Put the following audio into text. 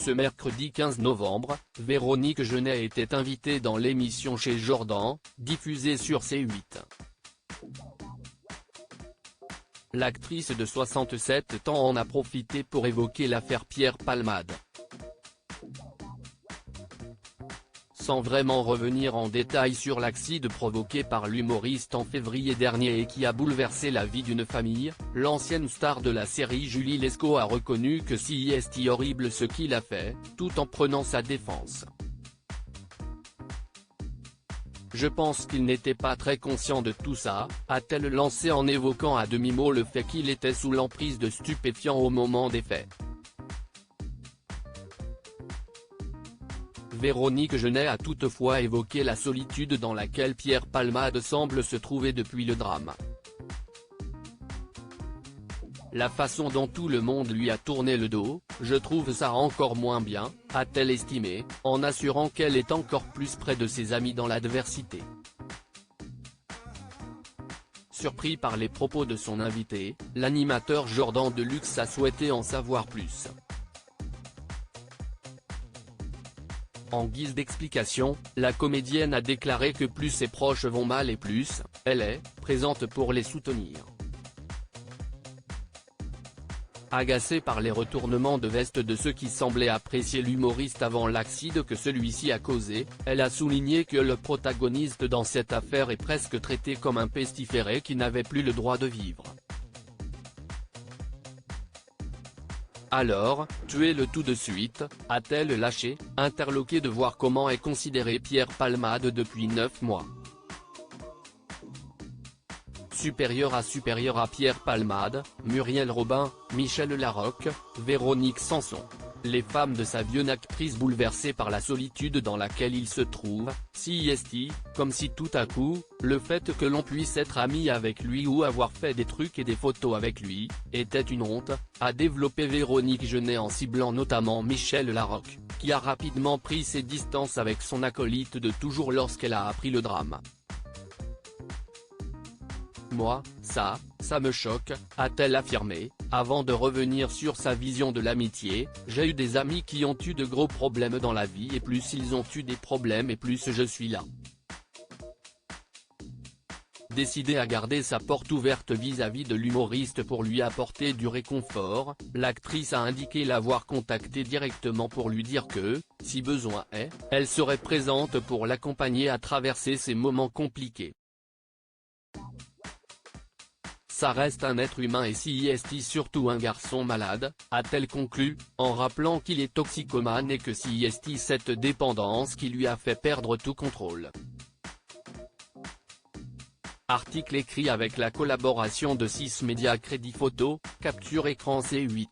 Ce mercredi 15 novembre, Véronique Genet était invitée dans l'émission Chez Jordan, diffusée sur C8. L'actrice de 67 ans en a profité pour évoquer l'affaire Pierre Palmade. Sans vraiment revenir en détail sur l'accident provoqué par l'humoriste en février dernier et qui a bouleversé la vie d'une famille, l'ancienne star de la série Julie Lescaut a reconnu que c'est horrible ce qu'il a fait, tout en prenant sa défense. Je pense qu'il n'était pas très conscient de tout ça, a-t-elle lancé en évoquant à demi-mot le fait qu'il était sous l'emprise de stupéfiants au moment des faits. Véronique Genet a toutefois évoqué la solitude dans laquelle Pierre Palmade semble se trouver depuis le drame. La façon dont tout le monde lui a tourné le dos, je trouve ça encore moins bien, a-t-elle estimé, en assurant qu'elle est encore plus près de ses amis dans l'adversité. Surpris par les propos de son invité, l'animateur Jordan Deluxe a souhaité en savoir plus. En guise d'explication, la comédienne a déclaré que plus ses proches vont mal et plus, elle est, présente pour les soutenir. Agacée par les retournements de veste de ceux qui semblaient apprécier l'humoriste avant l'accident que celui-ci a causé, elle a souligné que le protagoniste dans cette affaire est presque traité comme un pestiféré qui n'avait plus le droit de vivre. Alors, tuez-le tout de suite, a-t-elle lâché, interloquée de voir comment est considéré Pierre Palmade depuis 9 mois. Supérieur à Pierre Palmade, Muriel Robin, Michel Larocque, Véronique Sanson. Les femmes de sa jeune actrice bouleversées par la solitude dans laquelle il se trouve, comme si tout à coup, le fait que l'on puisse être ami avec lui ou avoir fait des trucs et des photos avec lui, était une honte, a développé Véronique Genet en ciblant notamment Michel Larocque, qui a rapidement pris ses distances avec son acolyte de toujours lorsqu'elle a appris le drame. Moi, ça me choque, a-t-elle affirmé, avant de revenir sur sa vision de l'amitié. J'ai eu des amis qui ont eu de gros problèmes dans la vie et plus ils ont eu des problèmes et plus je suis là. Décidée à garder sa porte ouverte vis-à-vis de l'humoriste pour lui apporter du réconfort, l'actrice a indiqué l'avoir contacté directement pour lui dire que, si besoin est, elle serait présente pour l'accompagner à traverser ces moments compliqués. Ça reste un être humain et c'est surtout un garçon malade, a-t-elle conclu, en rappelant qu'il est toxicomane et que c'est cette dépendance qui lui a fait perdre tout contrôle. Article écrit avec la collaboration de 6 médias Crédit Photo, Capture Écran C8.